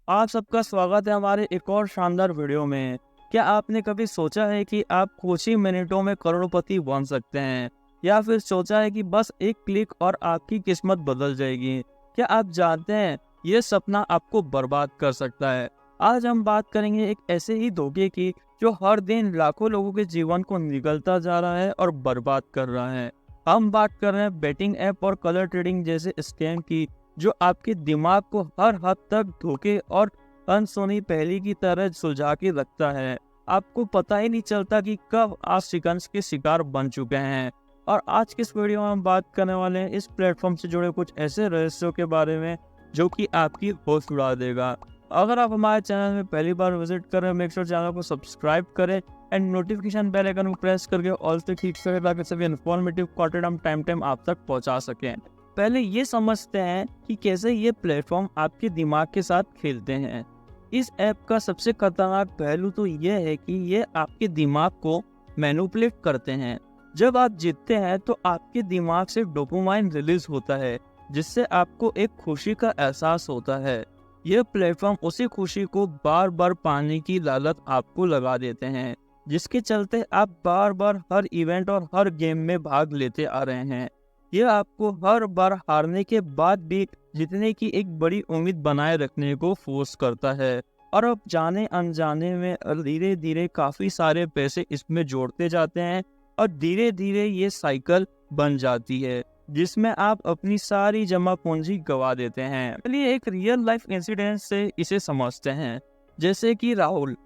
आप सबका स्वागत है हमारे एक और शानदार वीडियो में। क्या आपने कभी सोचा है कि आप कुछ ही मिनटों में करोड़पति बन सकते हैं, या फिर सोचा है कि बस एक क्लिक और आपकी किस्मत बदल जाएगी? क्या आप जानते हैं ये सपना आपको बर्बाद कर सकता है? आज हम बात करेंगे एक ऐसे ही धोखे की जो हर दिन लाखों लोगों के जीवन को निगलता जा रहा है और बर्बाद कर रहा है। हम बात कर रहे हैं बेटिंग ऐप और कलर ट्रेडिंग जैसे स्कैम की, जो आपके दिमाग को हर हद तक धोखे और अनसुनी पहेली की तरह सुलझा के रखता है। आपको पता ही नहीं चलता कि कब आप शिकंज के शिकार बन चुके हैं। और आज की इस वीडियो में हम बात करने वाले हैं इस प्लेटफॉर्म से जुड़े कुछ ऐसे रहस्यों के बारे में जो कि आपकी होश उड़ा देगा। अगर आप हमारे चैनल में पहली बार विजिट कर रहे हैं, मेक श्योर चैनल को सब्सक्राइब करें एंड नोटिफिकेशन बेल आइकन को प्रेस करके ऑल से क्लिक करें ताकि सभी इन्फॉर्मेटिव कंटेंट हम टाइम आप तक पहुंचा सकें। पहले ये समझते हैं कि कैसे ये प्लेटफॉर्म आपके दिमाग के साथ खेलते हैं। इस ऐप का सबसे खतरनाक पहलू तो यह है कि ये आपके दिमाग को मैनिपुलेट करते हैं। जब आप जीतते हैं तो आपके दिमाग से डोपामाइन रिलीज होता है, जिससे आपको एक खुशी का एहसास होता है। यह प्लेटफॉर्म उसी खुशी को बार बार पाने की लालच आपको लगा देते हैं, जिसके चलते आप बार बार हर इवेंट और हर गेम में भाग लेते आ रहे हैं। यह आपको हर बार हारने के बाद भी जीतने की एक बड़ी उम्मीद बनाए रखने को फोर्स करता है, और अब जाने अनजाने में धीरे धीरे काफी सारे पैसे इसमें जोड़ते जाते हैं और धीरे धीरे ये साइकिल बन जाती है जिसमें आप अपनी सारी जमा पूंजी गवा देते हैं। चलिए एक रियल लाइफ इंसिडेंट से इसे समझते हैं। जैसे कि राहुल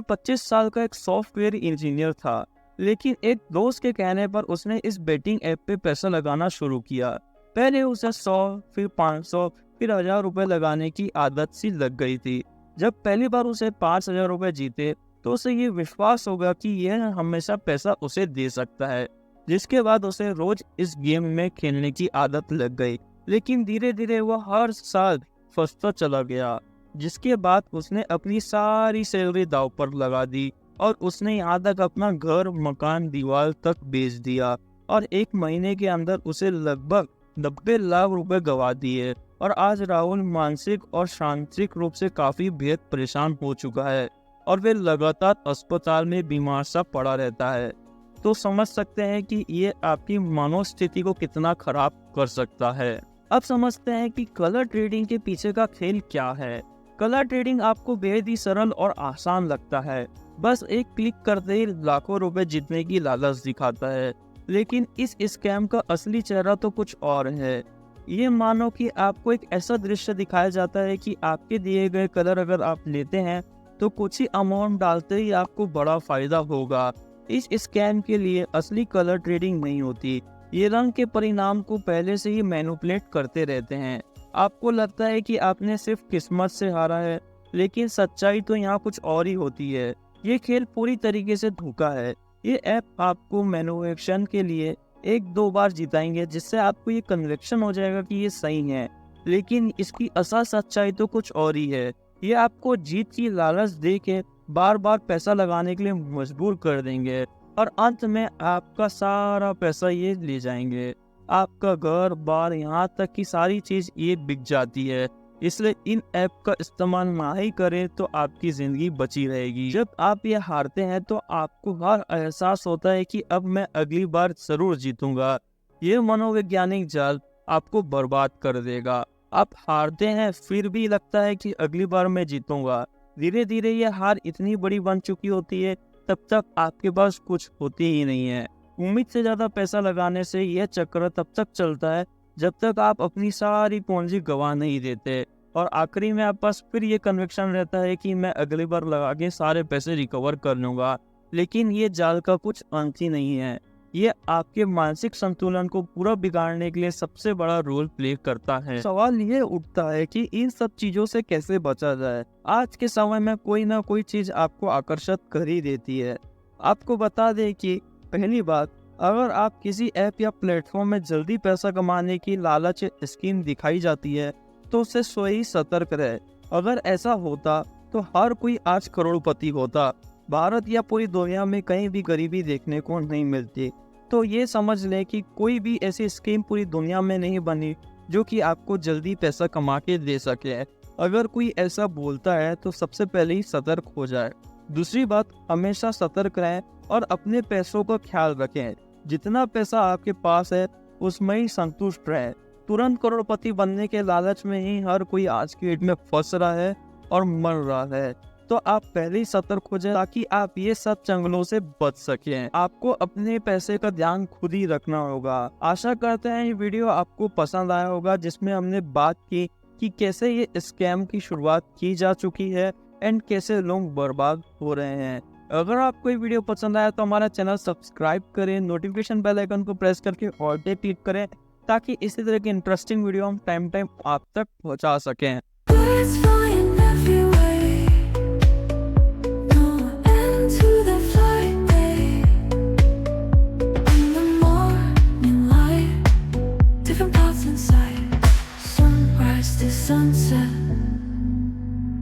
25 साल का एक सॉफ्टवेयर इंजीनियर था, लेकिन एक दोस्त के कहने पर उसने इस बेटिंग ऐप पे पैसा लगाना शुरू किया। पहले उसे 100, फिर 500, फिर 1000 रुपए लगाने की आदत सी लग गई थी। जब पहली बार उसे 5000 रुपए जीते तो उसे ये विश्वास होगा कि यह हमेशा पैसा उसे दे सकता है, जिसके बाद उसे रोज इस गेम में खेलने की आदत लग गई। लेकिन धीरे धीरे वह हर साल फंसता चला गया, जिसके बाद उसने अपनी सारी सैलरी दांव पर लगा दी और उसने यहाँ तक अपना घर, मकान, दीवार तक बेच दिया और एक महीने के अंदर उसे लगभग 90 लाख रुपए गवा दिए। और आज राहुल मानसिक और शारीरिक रूप से काफी बेहद परेशान हो चुका है और वे लगातार अस्पताल में बीमार सा पड़ा रहता है। तो समझ सकते हैं कि ये आपकी मनोस्थिति को कितना खराब कर सकता है। अब समझते हैं कि कलर ट्रेडिंग के पीछे का खेल क्या है। कलर ट्रेडिंग आपको बेहद ही सरल और आसान लगता है, बस एक क्लिक करते ही लाखों रुपए जीतने की लालच दिखाता है। लेकिन इस स्कैम का असली चेहरा तो कुछ और है। ये मानो कि आपको एक ऐसा दृश्य दिखाया जाता है कि आपके दिए गए कलर अगर आप लेते हैं तो कुछ ही अमाउंट डालते ही आपको बड़ा फायदा होगा। इस स्कैम के लिए असली कलर ट्रेडिंग नहीं होती। ये रंग के परिणाम को पहले से ही मैनिपुलेट करते रहते हैं। आपको लगता है कि आपने सिर्फ किस्मत से हारा है, लेकिन सच्चाई तो यहाँ कुछ और ही होती है। ये खेल पूरी तरीके से धोखा है। ये ऐप आपको मैन्युफैक्चरिंग के लिए 1-2 बार जिताएंगे, जिससे आपको ये कन्विक्शन हो जाएगा कि ये सही है, लेकिन इसकी असल सच्चाई तो कुछ और ही है। ये आपको जीत की लालच दे के बार बार पैसा लगाने के लिए मजबूर कर देंगे और अंत में आपका सारा पैसा ये ले जाएंगे। आपका घर बार, यहाँ तक कि सारी चीज ये बिक जाती है। इसलिए इन ऐप का इस्तेमाल ना ही करें तो आपकी जिंदगी बची रहेगी। जब आप ये हारते हैं तो आपको हर एहसास होता है कि अब मैं अगली बार जरूर जीतूंगा। ये मनोवैज्ञानिक जाल आपको बर्बाद कर देगा। आप हारते हैं फिर भी लगता है कि अगली बार मैं जीतूंगा। धीरे धीरे ये हार इतनी बड़ी बन चुकी होती है, तब तक आपके पास कुछ होती ही नहीं है। उम्मीद से ज्यादा पैसा लगाने से यह चक्र तब तक चलता है जब तक आप अपनी सारी पूंजी गवा नहीं देते, और आखिरी में आप पास फिर ये कन्विक्शन रहता है कि मैं अगली बार लगा के सारे पैसे रिकवर कर लूंगा। लेकिन ये जाल का कुछ अंत ही नहीं है। ये आपके मानसिक संतुलन को पूरा बिगाड़ने के लिए सबसे बड़ा रोल प्ले करता है। सवाल ये उठता है कि इन सब चीजों से कैसे बचा जाए। आज के समय में कोई ना कोई चीज आपको आकर्षित कर ही देती है। आपको बता दें कि पहली बात, अगर आप किसी ऐप या प्लेटफॉर्म में जल्दी पैसा कमाने की लालच स्कीम दिखाई जाती है तो उससे स्वयं सतर्क रहे। अगर ऐसा होता तो हर कोई आज करोड़पति होता। भारत या पूरी दुनिया में कहीं भी गरीबी देखने को नहीं मिलती। तो ये समझ लें कि कोई भी ऐसी स्कीम पूरी दुनिया में नहीं बनी जो कि आपको जल्दी पैसा कमा के दे सके। अगर कोई ऐसा बोलता है तो सबसे पहले ही सतर्क हो जाए। दूसरी बात, हमेशा सतर्क रहें और अपने पैसों का ख्याल रखें। जितना पैसा आपके पास है उसमें ही संतुष्ट रहें। तुरंत करोड़पति बनने के लालच में ही हर कोई आज की डेट में फंस रहा है और मर रहा है। तो आप पहले ही सतर्क हो जाए ताकि आप ये सब चंगलों से बच सकें। आपको अपने पैसे का ध्यान खुद ही रखना होगा। आशा करते हैं ये वीडियो आपको पसंद आया होगा, जिसमें हमने बात की कि कैसे ये स्कैम की शुरुआत की जा चुकी है एंड कैसे लोग बर्बाद हो रहे हैं। अगर आपको ये वीडियो पसंद आया तो हमारा चैनल सब्सक्राइब करें, नोटिफिकेशन बेल आइकन को प्रेस करके ऑल पे क्लिक करें ताकि इसी तरह की इंटरेस्टिंग वीडियो हम टाइम आप तक पहुंचा सकें।